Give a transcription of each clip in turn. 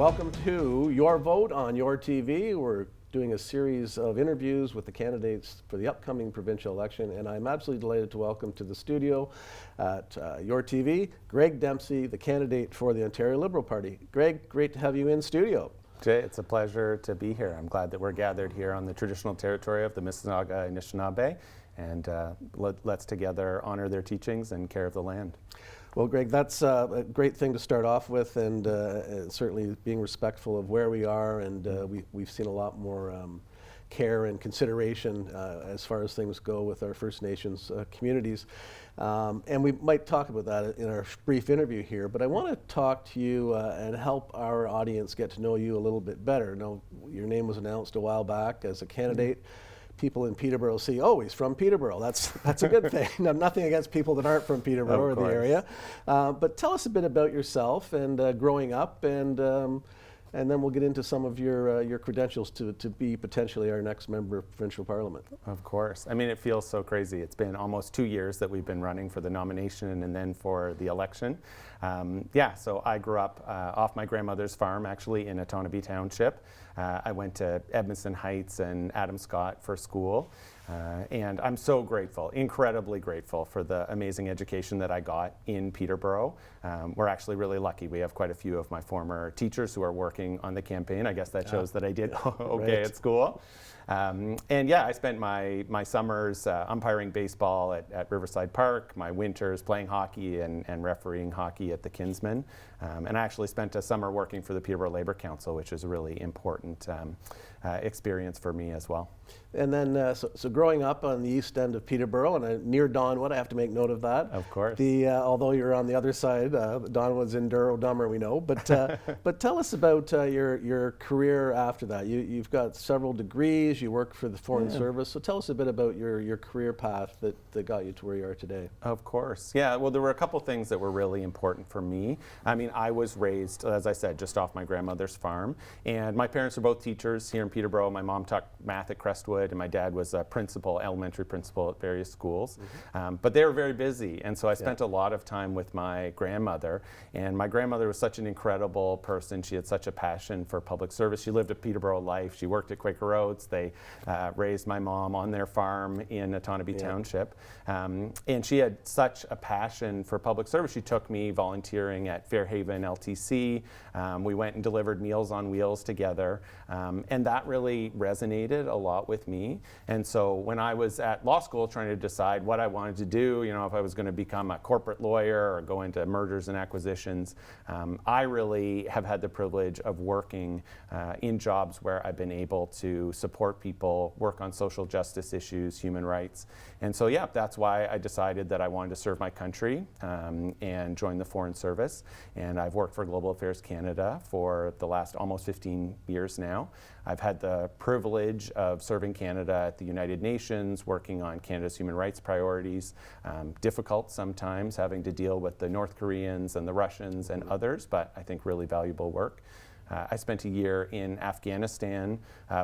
Welcome to Your Vote on Your TV. We're doing a series of interviews with the candidates for the upcoming provincial election, and I'm absolutely delighted to welcome to the studio at Your TV, Greg Dempsey, the candidate for the Ontario Liberal Party. Greg, great to have you in studio. Jay, it's a pleasure to be here. I'm glad that we're gathered here on the traditional territory of the Mississauga Anishinaabe, and let's together honor their teachings and care of the land. Well, Greg, that's a great thing to start off with, and certainly being respectful of where we are, and we've seen a lot more care and consideration as far as things go with our First Nations communities. And we might talk about that in our brief interview here, but I want to talk to you and help our audience get to know you a little bit better. Now, your name was announced a while back as a candidate. People in Peterborough see, oh, he's from Peterborough. That's a good thing. Now, nothing against people that aren't from Peterborough or the area. But tell us a bit about yourself and growing up, and then we'll get into some of your credentials to be potentially our next member of provincial parliament. Of course. I mean, it feels so crazy. It's been almost 2 years that we've been running for the nomination and then for the election. So I grew up off my grandmother's farm, actually, in Otonabee Township. I went to Edmondson Heights and Adam Scott for school. And I'm so grateful, incredibly grateful for the amazing education that I got in Peterborough. We're actually really lucky. We have quite a few of my former teachers who are working on the campaign. I guess that shows that I did okay at school. I spent my summers umpiring baseball at Riverside Park, my winters playing hockey and refereeing hockey at the Kinsman. And I actually spent a summer working for the Peterborough Labour Council, which is a really important experience for me as well. And then, so growing up on the east end of Peterborough, and near Donwood, I have to make note of that. Of course. Although you're on the other side, Donwood's in Dummer, we know. But but tell us about your career after that. You've got several degrees. You work for the Foreign Service. So tell us a bit about your career path that got you to where you are today. Of course. Yeah. Well, there were a couple things that were really important for me. I mean, I was raised, as I said, just off my grandmother's farm, and my parents are both teachers here in Peterborough. My mom taught math at Crestwood, and my dad was a elementary principal at various schools. But they were very busy, and so I spent a lot of time with my grandmother. And my grandmother was such an incredible person. She had such a passion for public service. She lived a Peterborough life. She worked at Quaker Oats. They raised my mom on their farm in Otonabee Township. And she had such a passion for public service. She took me volunteering at Fairhaven LTC. We went and delivered Meals on Wheels together. And that really resonated a lot with me. And so when I was at law school trying to decide what I wanted to do, if I was going to become a corporate lawyer or go into mergers and acquisitions, I really have had the privilege of working in jobs where I've been able to support people, work on social justice issues, human rights. And so, that's why I decided that I wanted to serve my country and join the Foreign Service. And I've worked for Global Affairs Canada for the last almost 15 years now. I've had the privilege of serving Canada at the United Nations, working on Canada's human rights priorities. Difficult sometimes, having to deal with the North Koreans and the Russians and others, but I think really valuable work. I spent a year in Afghanistan,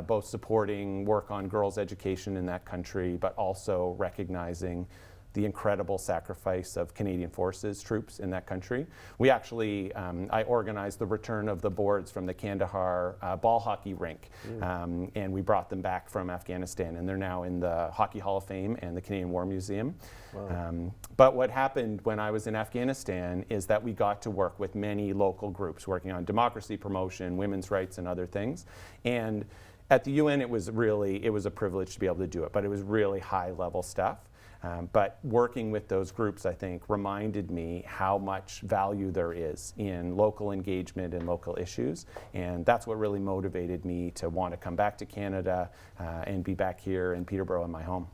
both supporting work on girls' education in that country, but also recognizing the incredible sacrifice of Canadian Forces troops in that country. We actually, I organized the return of the boards from the Kandahar ball hockey rink, and we brought them back from Afghanistan, and they're now in the Hockey Hall of Fame and the Canadian War Museum. Wow. But what happened when I was in Afghanistan is that we got to work with many local groups working on democracy promotion, women's rights, and other things. And at the UN, it was a privilege to be able to do it, but it was really high-level stuff. But working with those groups, I think, reminded me how much value there is in local engagement and local issues. And that's what really motivated me to want to come back to Canada and be back here in Peterborough in my home.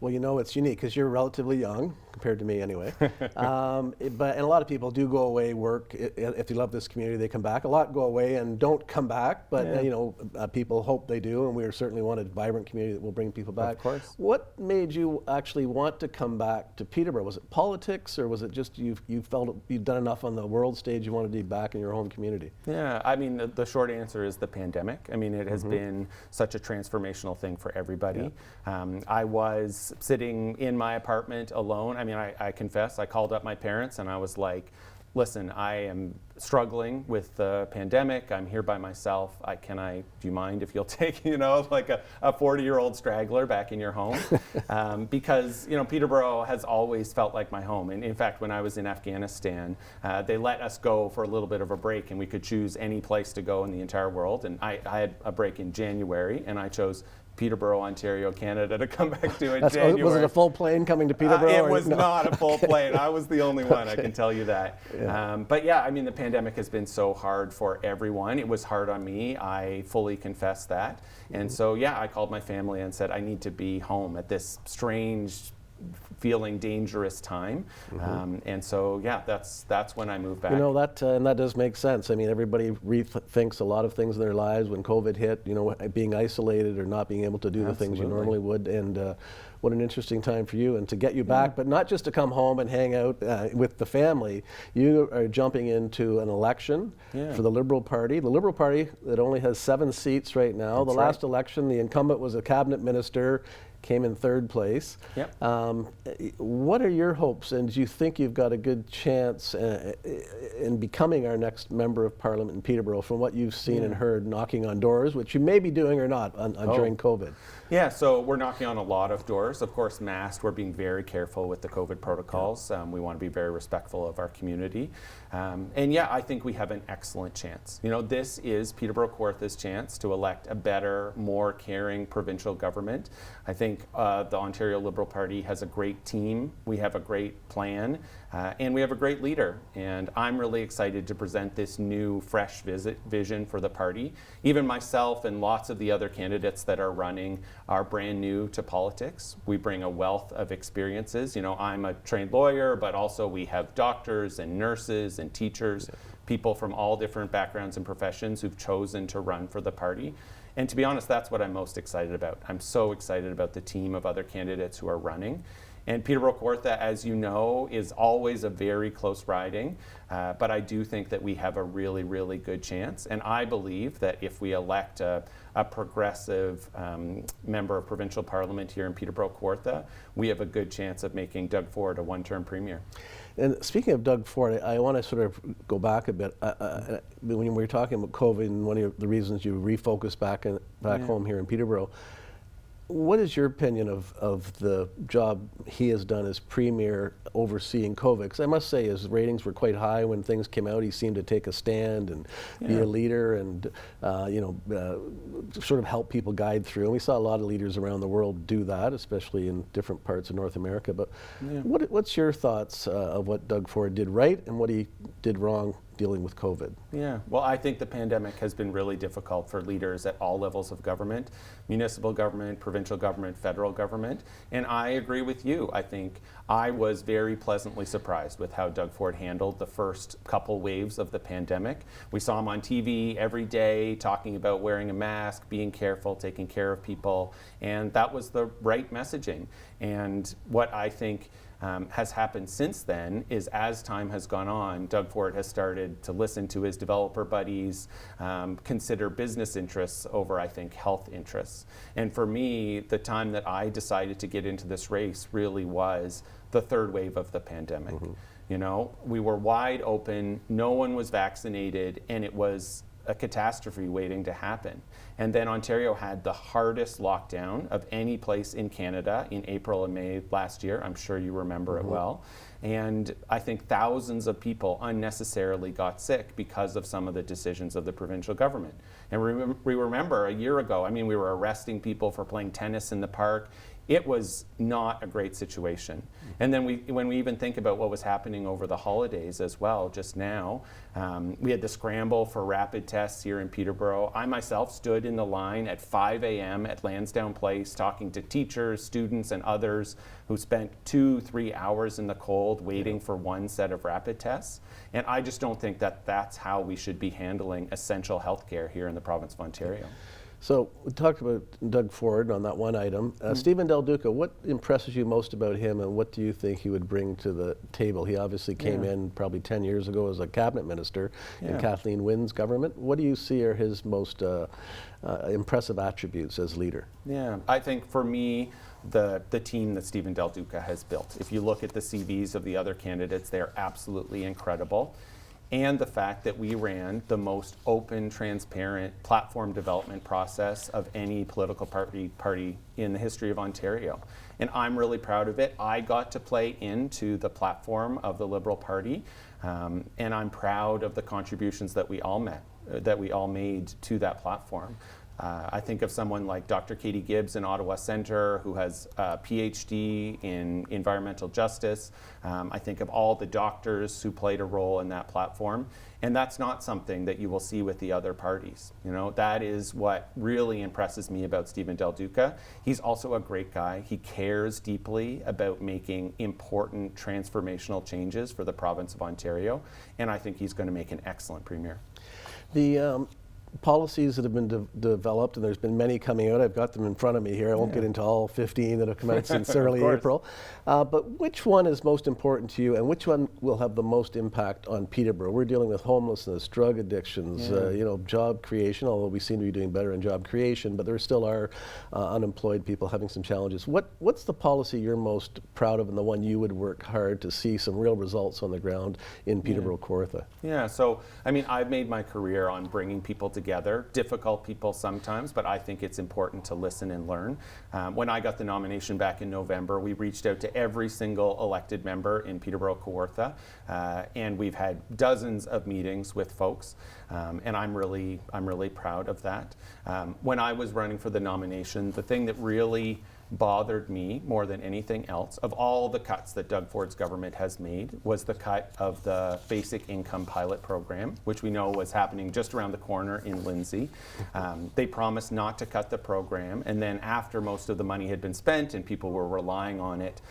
Well, it's unique because you're relatively young compared to me anyway. And a lot of people do go away, work. If they love this community, they come back. A lot go away and don't come back, but people hope they do, and we certainly want a vibrant community that will bring people back. Of course. What made you actually want to come back to Peterborough? Was it politics, or was it just you felt you'd done enough on the world stage, you wanted to be back in your home community? Yeah, I mean, the short answer is the pandemic. I mean, it has been such a transformational thing for everybody. Yeah. I was sitting in my apartment alone. I mean, I confess, I called up my parents and I was like, listen, I am struggling with the pandemic. I'm here by myself. Do you mind if you'll take, like a 40-year-old straggler back in your home? Because, Peterborough has always felt like my home. And in fact, when I was in Afghanistan, they let us go for a little bit of a break, and we could choose any place to go in the entire world. And I had a break in January, and I chose Peterborough, Ontario, Canada to come back to in January. Was it a full plane coming to Peterborough? It was not a full plane. I was the only one, I can tell you that. Yeah. But yeah, I mean, the pandemic has been so hard for everyone. It was hard on me. I fully confess that. And so, yeah, I called my family and said, I need to be home at this strange, feeling dangerous time. And so, yeah, that's when I moved back. And that does make sense. I mean, everybody rethinks a lot of things in their lives when COVID hit, being isolated or not being able to do the things you normally would. And what an interesting time for you, and to get you back, but not just to come home and hang out with the family. You are jumping into an election for the Liberal Party. The Liberal Party that only has 7 seats right now. That's last election, the incumbent was a cabinet minister, came in 3rd place. Yep. What are your hopes, and do you think you've got a good chance in becoming our next Member of Parliament in Peterborough from what you've seen and heard knocking on doors, which you may be doing or not during COVID? Yeah, so we're knocking on a lot of doors. Of course, masked, we're being very careful with the COVID protocols. We want to be very respectful of our community. And yeah, I think we have an excellent chance. This is Peterborough-Kawartha's chance to elect a better, more caring provincial government. I think the Ontario Liberal Party has a great team. We have a great plan. And we have a great leader. And I'm really excited to present this new, fresh vision for the party. Even myself and lots of the other candidates that are running are brand new to politics. We bring a wealth of experiences. I'm a trained lawyer, but also we have doctors and nurses and teachers, people from all different backgrounds and professions who've chosen to run for the party. And to be honest, that's what I'm most excited about. I'm so excited about the team of other candidates who are running. And Peterborough-Kawartha, as you know, is always a very close riding, but I do think that we have a really, really good chance. And I believe that if we elect a progressive member of provincial parliament here in Peterborough-Kawartha, we have a good chance of making Doug Ford a one-term premier. And speaking of Doug Ford, I want to sort of go back a bit. When we were talking about COVID and one of the reasons you refocused back home here in Peterborough, what is your opinion of the job he has done as Premier overseeing COVID? Because I must say his ratings were quite high when things came out. He seemed to take a stand and be a leader and sort of help people guide through. And we saw a lot of leaders around the world do that, especially in different parts of North America. But what's your thoughts of what Doug Ford did right and what he did wrong dealing with COVID? Yeah, well, I think the pandemic has been really difficult for leaders at all levels of government, municipal government, provincial government, federal government, and I agree with you. I think I was very pleasantly surprised with how Doug Ford handled the first couple waves of the pandemic. We saw him on TV every day talking about wearing a mask, being careful, taking care of people, and that was the right messaging. And what I think has happened since then is, as time has gone on, Doug Ford has started to listen to his developer buddies, consider business interests over, I think, health interests. And for me, the time that I decided to get into this race really was the 3rd wave of the pandemic. We were wide open, no one was vaccinated, and it was a catastrophe waiting to happen. And then Ontario had the hardest lockdown of any place in Canada in April and May last year. I'm sure you remember it well. And I think thousands of people unnecessarily got sick because of some of the decisions of the provincial government. And we remember a year ago, we were arresting people for playing tennis in the park. It was not a great situation. And then when we even think about what was happening over the holidays as well, just now, we had the scramble for rapid tests here in Peterborough. I myself stood in the line at 5 a.m. at Lansdowne Place talking to teachers, students, and others who spent 2-3 hours in the cold waiting for one set of rapid tests. And I just don't think that that's how we should be handling essential healthcare here in the province of Ontario. So we talked about Doug Ford on that one item. Stephen Del Duca, what impresses you most about him, and what do you think he would bring to the table? He obviously came in probably 10 years ago as a cabinet minister in Kathleen Wynne's government. What do you see are his most impressive attributes as leader? Yeah, I think for me, the team that Stephen Del Duca has built. If you look at the CVs of the other candidates, they're absolutely incredible. And the fact that we ran the most open, transparent platform development process of any political party in the history of Ontario. And I'm really proud of it. I got to play into the platform of the Liberal Party, and I'm proud of the contributions that we all made to that platform. I think of someone like Dr. Katie Gibbs in Ottawa Centre, who has a PhD in environmental justice. I think of all the doctors who played a role in that platform. And that's not something that you will see with the other parties. You know, that is what really impresses me about Stephen Del Duca. He's also a great guy. He cares deeply about making important transformational changes for the province of Ontario. And I think he's going to make an excellent premier. The policies that have been developed, and there's been many coming out. I've got them in front of me here. I won't get into all 15 that have come out since early April. But which one is most important to you, and which one will have the most impact on Peterborough? We're dealing with homelessness, drug addictions, job creation, although we seem to be doing better in job creation, but there still are unemployed people having some challenges. What's the policy you're most proud of, and the one you would work hard to see some real results on the ground in Peterborough-Kawartha? Yeah, so, I mean, I've made my career on bringing people together, difficult people sometimes, but I think it's important to listen and learn. When I got the nomination back in November, we reached out to every single elected member in Peterborough-Kawartha, and we've had dozens of meetings with folks, and I'm really proud of that. When I was running for the nomination, the thing that really bothered me more than anything else, of all the cuts that Doug Ford's government has made, was the cut of the basic income pilot program, which we know was happening just around the corner in Lindsay. They promised not to cut the program, and then after most of the money had been spent and people were relying on it,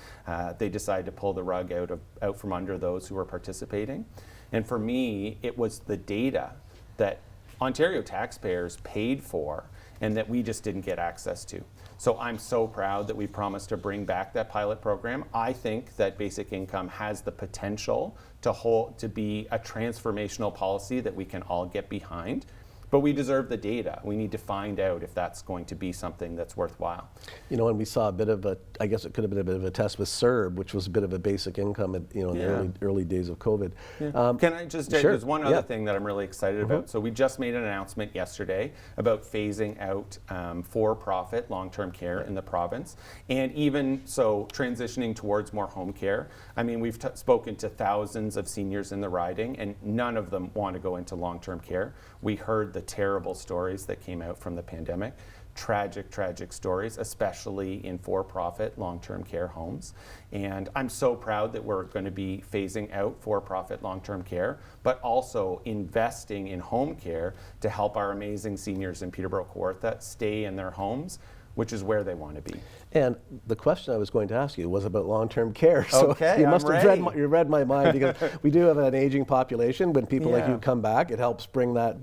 they decided to pull the rug out from under those who were participating. And for me, it was the data that Ontario taxpayers paid for and that we just didn't get access to. So I'm so proud that we promised to bring back that pilot program. I think that basic income has the potential to be a transformational policy that we can all get behind. But we deserve the data. We need to find out if that's going to be something that's worthwhile. You know, and we saw a bit of a, I guess it could have been a bit of a test with CERB, which was a bit of a basic income in the early days of COVID. Yeah. Can I just, there's one other thing that I'm really excited about. So we just made an announcement yesterday about phasing out for-profit long-term care in the province. And even so, transitioning towards more home care. I mean, we've spoken to thousands of seniors in the riding, and none of them want to go into long-term care. We heard the terrible stories that came out from the pandemic. Tragic, tragic stories, especially in for-profit long-term care homes. And I'm so proud that we're going to be phasing out for-profit long-term care, but also investing in home care to help our amazing seniors in Peterborough-Kawartha stay in their homes, which is where they want to be. And the question I was going to ask you was about long-term care. So okay, you must have read my mind, because we do have an aging population. When people like you come back, it helps bring that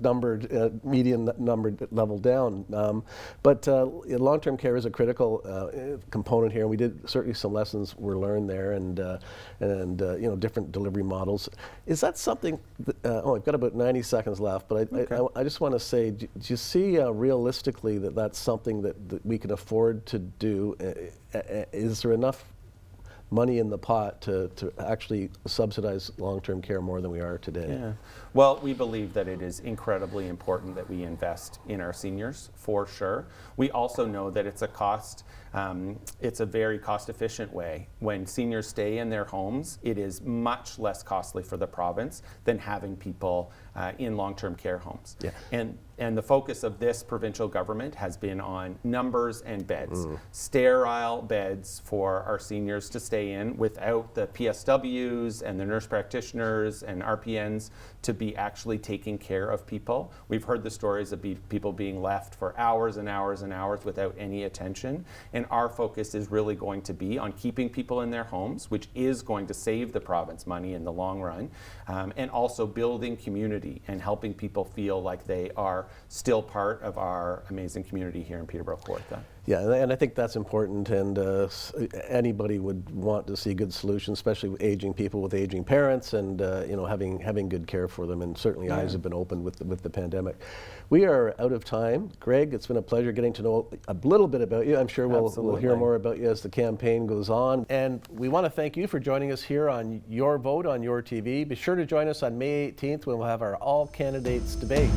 median number level down. But long-term care is a critical component here, and we did certainly some lessons were learned there, and different delivery models. Is that something? I've got about 90 seconds left, but I just want to say, do you see realistically that that's something that we can afford to do? Is there enough money in the pot to actually subsidize long-term care more than we are today? Yeah. Well, we believe that it is incredibly important that we invest in our seniors, for sure. We also know that it's a very cost-efficient way. When seniors stay in their homes, it is much less costly for the province than having people in long-term care homes. Yeah. And the focus of this provincial government has been on numbers and beds. Sterile beds for our seniors to stay in without the PSWs and the nurse practitioners and RPNs to be actually taking care of people. We've heard the stories of people being left for hours and hours and hours without any attention. And our focus is really going to be on keeping people in their homes, which is going to save the province money in the long run, and also building community and helping people feel like they are still part of our amazing community here in Peterborough-Kawartha. Yeah, and I think that's important, and anybody would want to see good solutions, especially with aging people with aging parents, and having good care for them. And certainly, eyes have been opened with the pandemic. We are out of time. Greg, it's been a pleasure getting to know a little bit about you. I'm sure we'll hear more about you as the campaign goes on. And we want to thank you for joining us here on Your Vote on Your TV. Be sure to join us on May 18th when we'll have our all candidates debate.